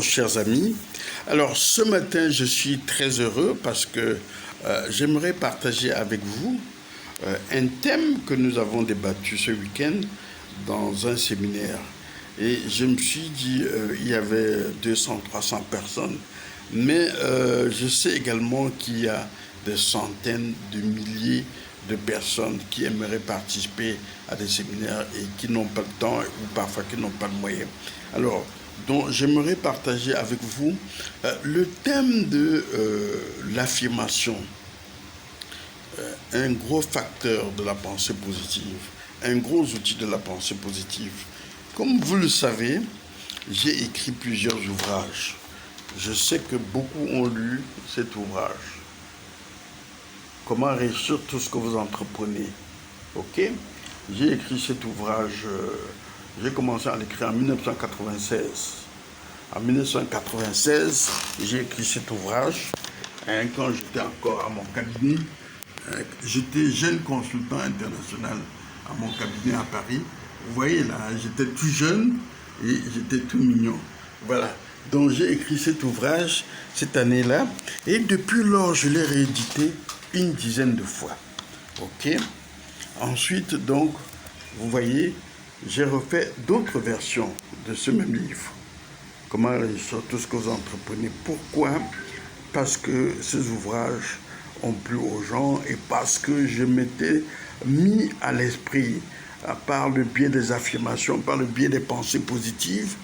chers amis. Alors, ce matin, je suis très heureux parce que j'aimerais partager avec vous un thème que nous avons débattu ce week-end dans un séminaire. Et je me suis dit, il y avait 200, 300 personnes, mais je sais également qu'il y a des centaines de milliers de personnes qui aimeraient participer à des séminaires et qui n'ont pas le temps ou parfois qui n'ont pas de moyens. Alors, donc j'aimerais partager avec vous le thème de l'affirmation, un gros facteur de la pensée positive, un gros outil de la pensée positive. Comme vous le savez, j'ai écrit plusieurs ouvrages. Je sais que beaucoup ont lu cet ouvrage. Comment réussir tout ce que vous entreprenez. Ok? J'ai écrit cet ouvrage, j'ai commencé à l'écrire en 1996. En 1996, j'ai écrit cet ouvrage quand j'étais encore à mon cabinet. J'étais jeune consultant international à mon cabinet à Paris. Vous voyez là, j'étais tout jeune et j'étais tout mignon. Voilà. Donc j'ai écrit cet ouvrage cette année-là et depuis lors, je l'ai réédité une dizaine de fois. Ok. Ensuite, donc, vous voyez, j'ai refait d'autres versions de ce même livre. Comment réussir tout ce que vous entreprenez. Pourquoi? Parce que ces ouvrages ont plu aux gens et parce que je m'étais mis à l'esprit, par le biais des affirmations, par le biais des pensées positives,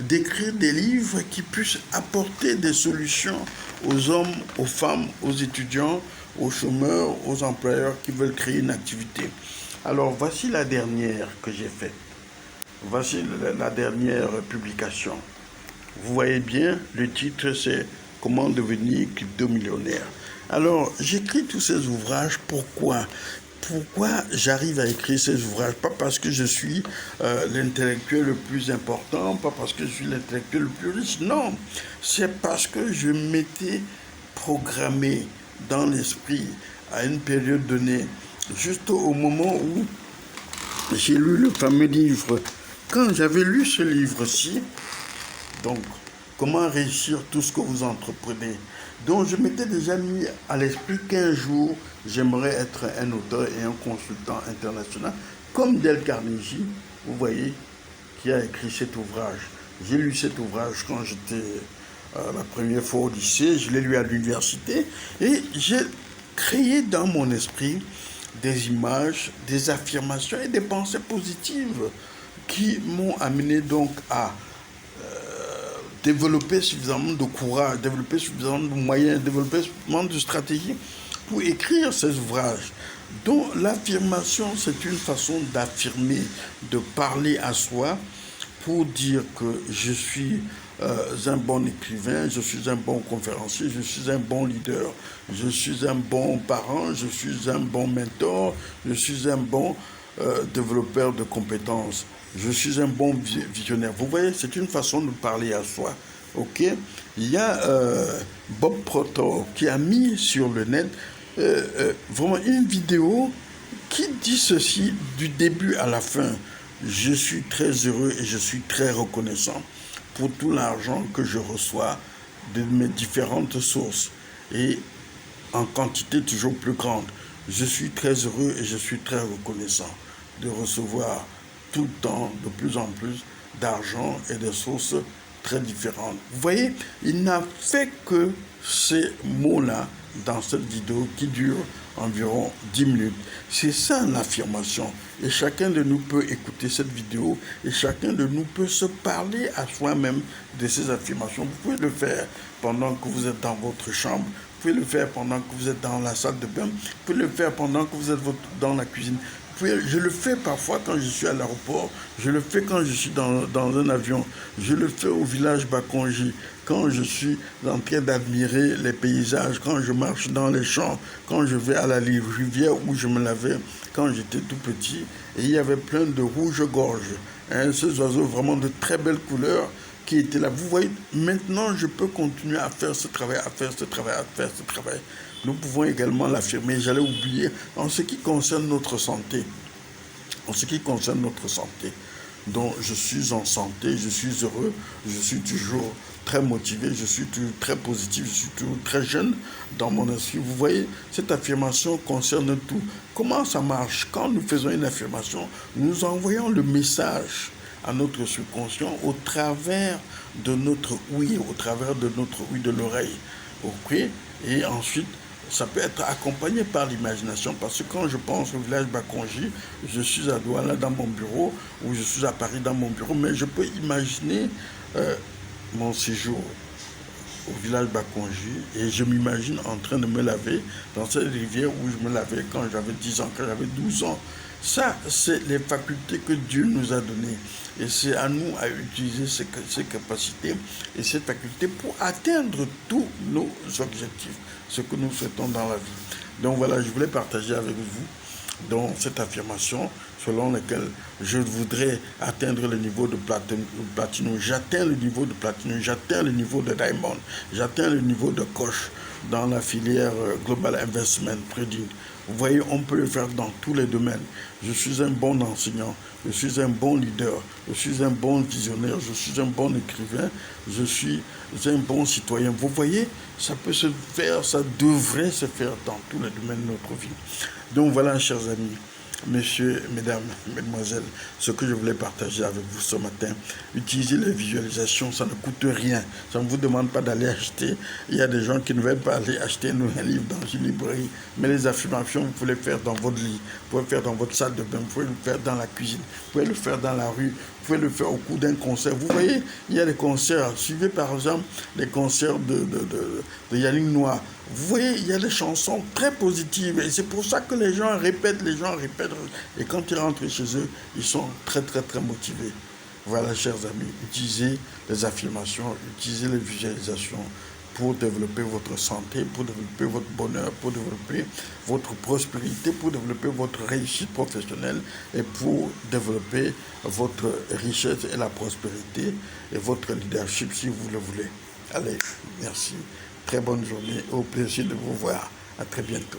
d'écrire des livres qui puissent apporter des solutions aux hommes, aux femmes, aux étudiants, aux chômeurs, aux employeurs qui veulent créer une activité. Alors, voici la dernière que j'ai faite. Voici la dernière publication. Vous voyez bien, le titre c'est « Comment devenir crypto-millionnaire ». Alors, j'écris tous ces ouvrages. Pourquoi j'arrive à écrire ces ouvrages? Pas parce que je suis l'intellectuel le plus important, pas parce que je suis l'intellectuel le plus riche, non. C'est parce que je m'étais programmé dans l'esprit à une période donnée, juste au moment où j'ai lu le fameux livre. Quand j'avais lu ce livre-ci, donc, comment réussir tout ce que vous entreprenez. Donc, je m'étais déjà mis à l'esprit qu'un jour, j'aimerais être un auteur et un consultant international, comme Dale Carnegie, vous voyez, qui a écrit cet ouvrage. J'ai lu cet ouvrage quand j'étais la première fois au lycée, je l'ai lu à l'université, et j'ai créé dans mon esprit des images, des affirmations et des pensées positives qui m'ont amené donc à développer suffisamment de courage, développer suffisamment de moyens, développer suffisamment de stratégies pour écrire ces ouvrages. Donc l'affirmation, c'est une façon d'affirmer, de parler à soi pour dire que je suis un bon écrivain, je suis un bon conférencier, je suis un bon leader, je suis un bon parent, je suis un bon mentor, je suis un bon développeur de compétences. Je suis un bon visionnaire. Vous voyez, c'est une façon de parler à soi. Ok? Il y a Bob Proctor qui a mis sur le net vraiment une vidéo qui dit ceci du début à la fin. Je suis très heureux et je suis très reconnaissant pour tout l'argent que je reçois de mes différentes sources et en quantité toujours plus grande. Je suis très heureux et je suis très reconnaissant de recevoir tout le temps, de plus en plus, d'argent et de sources très différentes. Vous voyez, il n'a fait que ces mots-là dans cette vidéo qui dure environ 10 minutes. C'est ça l'affirmation. Et chacun de nous peut écouter cette vidéo et chacun de nous peut se parler à soi-même de ces affirmations. Vous pouvez le faire pendant que vous êtes dans votre chambre. Vous pouvez le faire pendant que vous êtes dans la salle de bain. Vous pouvez le faire pendant que vous êtes dans la cuisine. Je le fais parfois quand je suis à l'aéroport, je le fais quand je suis dans un avion, je le fais au village Bakonji, quand je suis en train d'admirer les paysages, quand je marche dans les champs, quand je vais à la rivière où je me lavais quand j'étais tout petit, et il y avait plein de rouge-gorge, ces oiseaux vraiment de très belles couleurs qui étaient là. Vous voyez, maintenant je peux continuer à faire ce travail, à faire ce travail. Nous pouvons également l'affirmer, j'allais oublier, en ce qui concerne notre santé. Donc je suis en santé, je suis heureux, je suis toujours très motivé, je suis toujours très positif, je suis toujours très jeune dans mon esprit. Vous voyez, cette affirmation concerne tout. Comment ça marche? Quand nous faisons une affirmation, nous envoyons le message à notre subconscient au travers de notre ouïe, au travers de notre ouïe de l'oreille. Ok? Et ensuite, ça peut être accompagné par l'imagination, parce que quand je pense au village Bakonji, je suis à Douala dans mon bureau, ou je suis à Paris dans mon bureau, mais je peux imaginer mon séjour au village Bakonji, et je m'imagine en train de me laver dans cette rivière où je me lavais quand j'avais 10 ans, quand j'avais 12 ans. Ça, c'est les facultés que Dieu nous a données. Et c'est à nous à utiliser ces capacités et ces facultés pour atteindre tous nos objectifs, ce que nous souhaitons dans la vie. Donc voilà, je voulais partager avec vous dans cette affirmation selon laquelle je voudrais atteindre le niveau de platinum. J'atteins le niveau de platinum, j'atteins le niveau de diamond, j'atteins le niveau de coach dans la filière Global Investment Trading. Vous voyez, on peut le faire dans tous les domaines. Je suis un bon enseignant, je suis un bon leader, je suis un bon visionnaire, je suis un bon écrivain, je suis un bon citoyen. Vous voyez, ça peut se faire, ça devrait se faire dans tous les domaines de notre vie. Donc voilà, chers amis, messieurs, mesdames, mesdemoiselles, ce que je voulais partager avec vous ce matin. Utilisez les visualisations, ça ne coûte rien. Ça ne vous demande pas d'aller acheter. Il y a des gens qui ne veulent pas aller acheter un livre dans une librairie. Mais les affirmations, vous pouvez les faire dans votre lit, vous pouvez le faire dans votre salle de bain, vous pouvez le faire dans la cuisine, vous pouvez le faire dans la rue, vous pouvez le faire au cours d'un concert. Vous voyez, il y a des concerts. Suivez par exemple les concerts de Yannick Noah. Vous voyez, il y a des chansons très positives et c'est pour ça que les gens répètent. Et quand ils rentrent chez eux, ils sont très motivés. Voilà, chers amis, utilisez les affirmations, utilisez les visualisations pour développer votre santé, pour développer votre bonheur, pour développer votre prospérité, pour développer votre réussite professionnelle et pour développer votre richesse et la prospérité et votre leadership si vous le voulez. Allez, merci. Très bonne journée. Au plaisir de vous voir. À très bientôt.